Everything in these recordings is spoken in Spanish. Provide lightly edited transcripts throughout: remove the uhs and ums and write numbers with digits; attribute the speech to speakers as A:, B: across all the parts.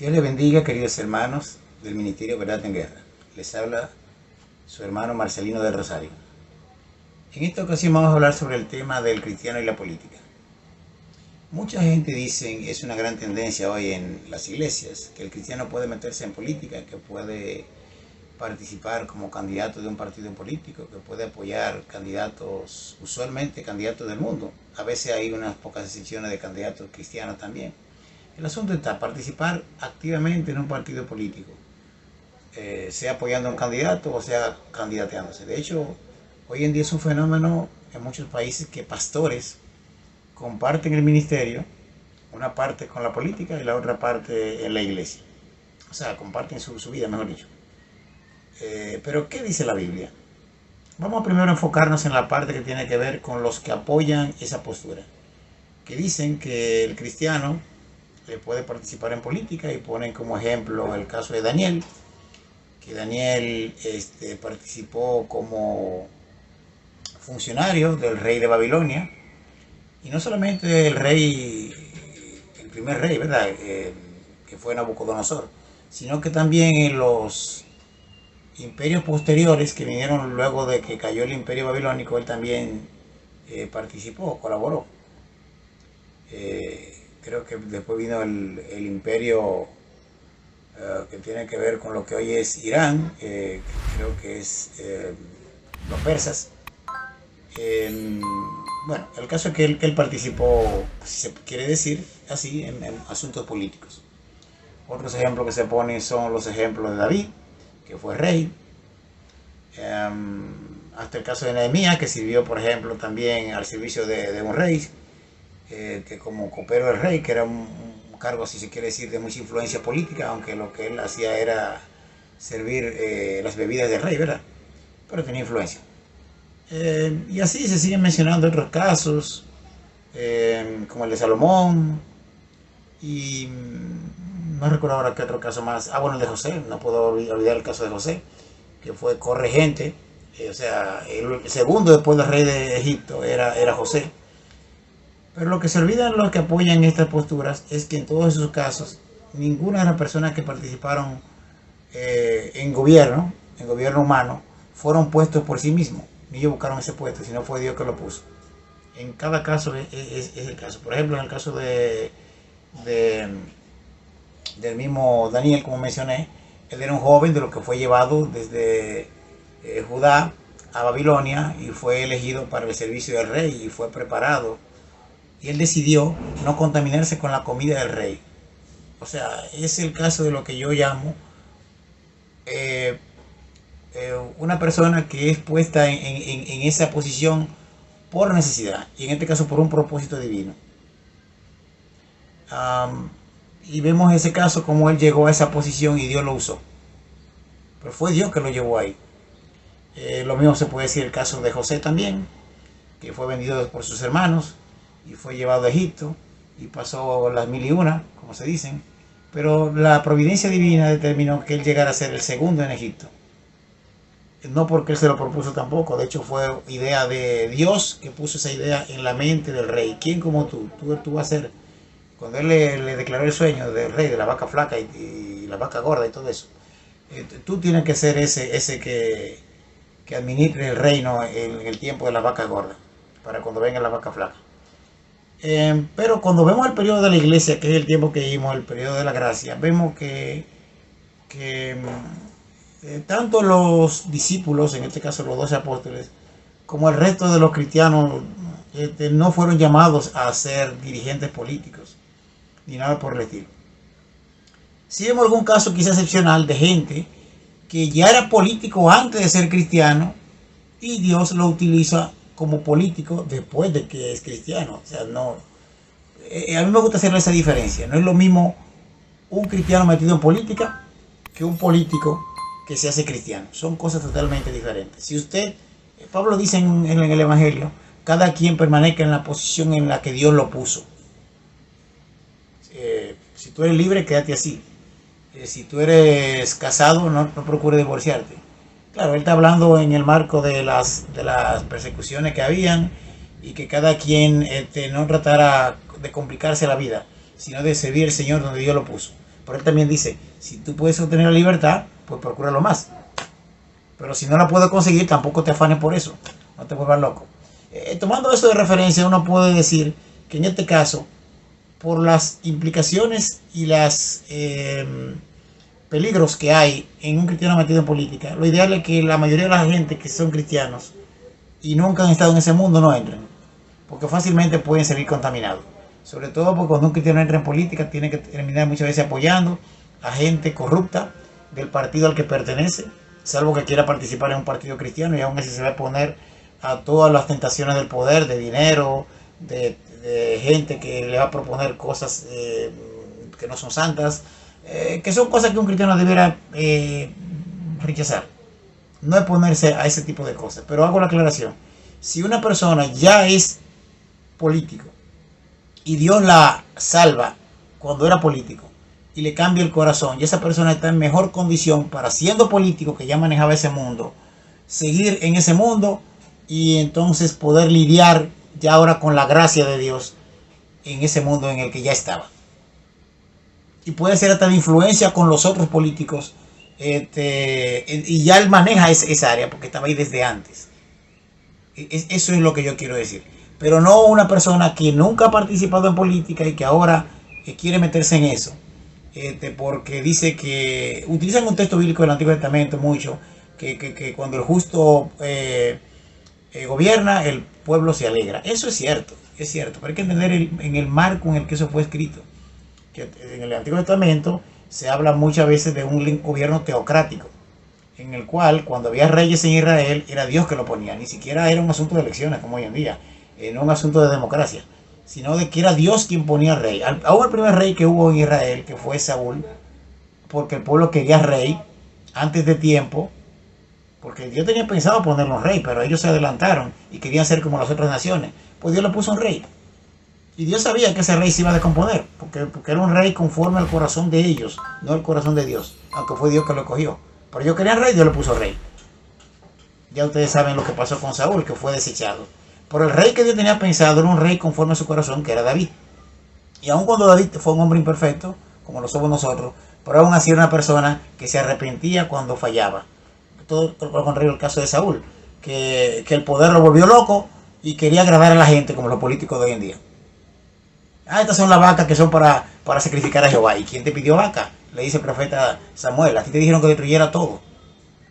A: Dios les bendiga, queridos hermanos del Ministerio Verdad en Guerra. Les habla su hermano Marcelino del Rosario. En esta ocasión vamos a hablar sobre el tema del cristiano y la política. Mucha gente dice, es una gran tendencia hoy en las iglesias, que el cristiano puede meterse en política, que puede participar como candidato de un partido político, que puede apoyar candidatos, usualmente candidatos del mundo. A veces hay unas pocas excepciones de candidatos cristianos también. El asunto está participar activamente en un partido político, sea apoyando a un candidato o sea candidateándose. De hecho, hoy en día es un fenómeno en muchos países que pastores comparten el ministerio, una parte con la política y la otra parte en la iglesia. O sea, comparten su vida, mejor dicho. Pero, ¿qué dice la Biblia? Vamos primero a enfocarnos en la parte que tiene que ver con los que apoyan esa postura, que dicen que el cristiano puede participar en política y ponen como ejemplo el caso de Daniel, que Daniel participó como funcionario del rey de Babilonia, y no solamente el rey, el primer rey, ¿verdad? Que fue Nabucodonosor, sino que también en los imperios posteriores que vinieron luego de que cayó el imperio babilónico, él también participó, colaboró. Creo que después vino el imperio que tiene que ver con lo que hoy es Irán, creo que es los persas. Bueno, el caso es que él participó, si se quiere decir así, en asuntos políticos. Otros ejemplos que se ponen son los ejemplos de David, que fue rey, hasta el caso de Nehemías, que sirvió, por ejemplo, también al servicio de un rey, que como copero del rey, que era un cargo, si se quiere decir, de mucha influencia política, aunque lo que él hacía era servir las bebidas del rey, ¿verdad? Pero tenía influencia. Y así se siguen mencionando otros casos, como el de Salomón, y no recuerdo ahora qué otro caso más. Bueno, el de José, no puedo olvidar el caso de José, que fue corregente, o sea, el segundo después del rey de Egipto era José. Pero lo que se olvidan los que apoyan estas posturas es que en todos esos casos, ninguna de las personas que participaron en gobierno humano, fueron puestos por sí mismos. Ni ellos buscaron ese puesto, sino fue Dios que lo puso. En cada caso es el caso. Por ejemplo, en el caso del mismo Daniel, como mencioné, él era un joven de lo que fue llevado desde Judá a Babilonia y fue elegido para el servicio del rey y fue preparado. Y él decidió no contaminarse con la comida del rey. O sea, es el caso de lo que yo llamo una persona que es puesta en esa posición por necesidad, y en este caso por un propósito divino. Y vemos ese caso como él llegó a esa posición y Dios lo usó. Pero fue Dios que lo llevó ahí. Lo mismo se puede decir el caso de José también, que fue vendido por sus hermanos y fue llevado a Egipto y pasó las 1001, como se dicen, pero la providencia divina determinó que él llegara a ser el segundo en Egipto. No porque él se lo propuso tampoco, de hecho fue idea de Dios que puso esa idea en la mente del rey. ¿Quién como tú vas a ser? Cuando él le declaró el sueño del rey, de la vaca flaca y la vaca gorda y todo eso, tú tienes que ser ese que administre el reino en el tiempo de la vaca gorda, para cuando venga la vaca flaca. Pero cuando vemos el periodo de la iglesia, que es el tiempo que vimos, el periodo de la gracia, vemos que tanto los discípulos, en este caso los 12 apóstoles, como el resto de los cristianos, no fueron llamados a ser dirigentes políticos, ni nada por el estilo. Sí vemos algún caso quizás excepcional de gente que ya era político antes de ser cristiano y Dios lo utiliza como político después de que es cristiano. O sea, no, a mí me gusta hacer esa diferencia. No es lo mismo un cristiano metido en política que un político que se hace cristiano. Son cosas totalmente diferentes. Si usted, Pablo dice en el Evangelio, cada quien permanezca en la posición en la que Dios lo puso. Si tú eres libre, quédate así. Si tú eres casado, no procures divorciarte. Claro, él está hablando en el marco de las persecuciones que habían y que cada quien no tratara de complicarse la vida, sino de servir al Señor donde Dios lo puso. Pero él también dice, si tú puedes obtener la libertad, pues procúralo más. Pero si no la puedes conseguir, tampoco te afanes por eso. No te vuelvas loco. Tomando eso de referencia, uno puede decir que en este caso, por las implicaciones y los peligros que hay en un cristiano metido en política, lo ideal es que la mayoría de la gente que son cristianos y nunca han estado en ese mundo no entren, porque fácilmente pueden salir contaminados. Sobre todo porque cuando un cristiano entra en política tiene que terminar muchas veces apoyando a gente corrupta del partido al que pertenece, salvo que quiera participar en un partido cristiano, y aún así se va a poner a todas las tentaciones del poder, de dinero, de gente que le va a proponer cosas que no son santas, que son cosas que un cristiano debiera rechazar. No exponerse a ese tipo de cosas. Pero hago la aclaración. Si una persona ya es político y Dios la salva cuando era político y le cambia el corazón, y esa persona está en mejor condición para, siendo político que ya manejaba ese mundo, seguir en ese mundo y entonces poder lidiar ya ahora con la gracia de Dios en ese mundo en el que ya estaba. Y puede ser hasta de influencia con los otros políticos, y ya él maneja esa área porque estaba ahí desde antes. Eso es lo que yo quiero decir. Pero no una persona que nunca ha participado en política y que ahora quiere meterse en eso. Porque dice que utilizan un texto bíblico del Antiguo Testamento mucho, que cuando el justo gobierna, el pueblo se alegra. Eso es cierto, pero hay que entender en el marco en el que eso fue escrito. Que en el Antiguo Testamento se habla muchas veces de un gobierno teocrático, en el cual cuando había reyes en Israel era Dios que lo ponía, ni siquiera era un asunto de elecciones como hoy en día, no un asunto de democracia, sino de que era Dios quien ponía rey. Aún el primer rey que hubo en Israel, que fue Saúl, porque el pueblo quería rey antes de tiempo, porque Dios tenía pensado ponerlo rey, pero ellos se adelantaron y querían ser como las otras naciones. Pues Dios le puso un rey. Y Dios sabía que ese rey se iba a descomponer, porque era un rey conforme al corazón de ellos, no al corazón de Dios, aunque fue Dios que lo escogió. Pero ellos querían rey, Dios le puso rey. Ya ustedes saben lo que pasó con Saúl, que fue desechado. Pero el rey que Dios tenía pensado era un rey conforme a su corazón, que era David. Y aun cuando David fue un hombre imperfecto, como lo somos nosotros, pero aún así era una persona que se arrepentía cuando fallaba. Todo lo contrario el caso de Saúl, que el poder lo volvió loco y quería agradar a la gente, como los políticos de hoy en día. Estas son las vacas que son para sacrificar a Jehová. ¿Y quién te pidió vaca? Le dice el profeta Samuel. A ti te dijeron que destruyera todo.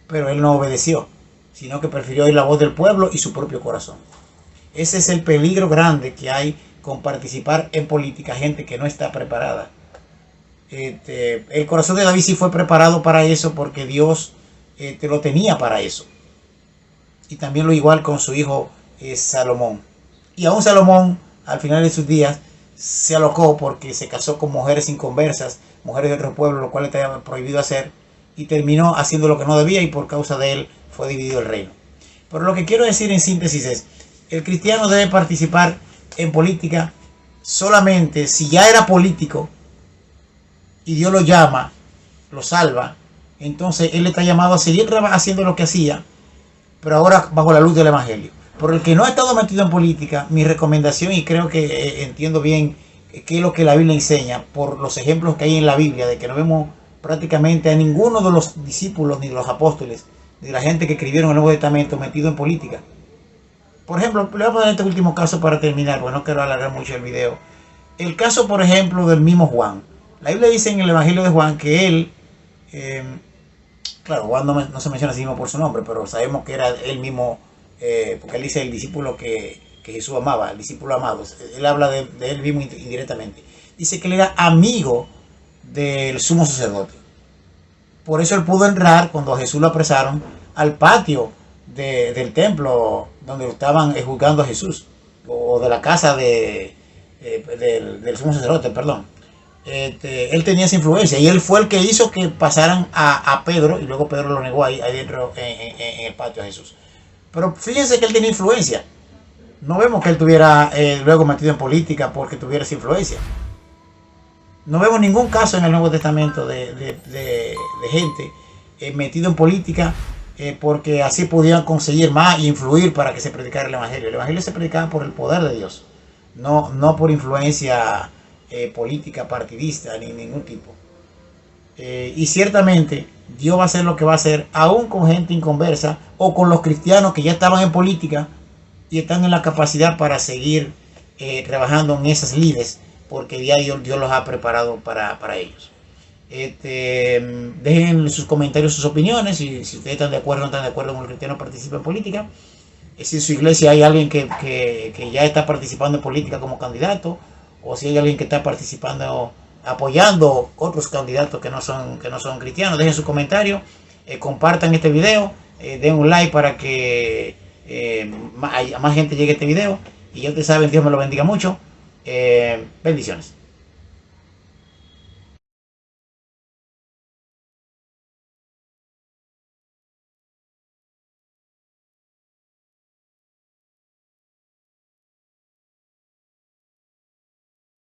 A: Pero él no obedeció, sino que prefirió oír la voz del pueblo y su propio corazón. Ese es el peligro grande que hay con participar en política, gente que no está preparada. El corazón de David sí fue preparado para eso, porque Dios lo tenía para eso. Y también lo igual con su hijo Salomón. Y aún Salomón, al final de sus días, se alocó porque se casó con mujeres inconversas, mujeres de otro pueblo, lo cual estaba prohibido hacer, y terminó haciendo lo que no debía, y por causa de él fue dividido el reino. Pero lo que quiero decir en síntesis es, el cristiano debe participar en política solamente si ya era político y Dios lo llama, lo salva, entonces él está llamado a seguir haciendo lo que hacía, pero ahora bajo la luz del evangelio. Por el que no ha estado metido en política, mi recomendación, y creo que entiendo bien qué es lo que la Biblia enseña, por los ejemplos que hay en la Biblia, de que no vemos prácticamente a ninguno de los discípulos, ni de los apóstoles, ni de la gente que escribieron el Nuevo Testamento metido en política. Por ejemplo, le voy a poner este último caso para terminar, porque no quiero alargar mucho el video. El caso, por ejemplo, del mismo Juan. La Biblia dice en el Evangelio de Juan que él, claro, Juan no se menciona a sí mismo por su nombre, pero sabemos que era él mismo, porque él dice el discípulo que Jesús amaba, el discípulo amado. Él habla de él mismo indirectamente. Dice que él era amigo del sumo sacerdote. Por eso él pudo entrar, cuando a Jesús lo apresaron, al patio del templo donde estaban juzgando a Jesús, o de la casa del sumo sacerdote, perdón. Él tenía esa influencia, y él fue el que hizo que pasaran a Pedro, y luego Pedro lo negó ahí dentro en el patio a Jesús. Pero fíjense que él tenía influencia. No vemos que él tuviera luego metido en política porque tuviera esa influencia. No vemos ningún caso en el Nuevo Testamento de gente metido en política porque así podían conseguir más e influir para que se predicara el Evangelio. El Evangelio se predicaba por el poder de Dios, no por influencia política, partidista, ni ningún tipo. Y ciertamente Dios va a hacer lo que va a hacer, aún con gente inconversa o con los cristianos que ya estaban en política y están en la capacidad para seguir trabajando en esas lides, porque ya Dios los ha preparado para ellos. Dejen sus comentarios, sus opiniones, si ustedes están de acuerdo o no están de acuerdo con el cristiano participa en política. Si en su iglesia hay alguien que ya está participando en política como candidato, o si hay alguien que está participando, apoyando otros candidatos que no son cristianos. Dejen su comentario, compartan este video, den un like para que a más gente llegue a este video. Y ya ustedes saben, Dios me lo bendiga mucho. Bendiciones.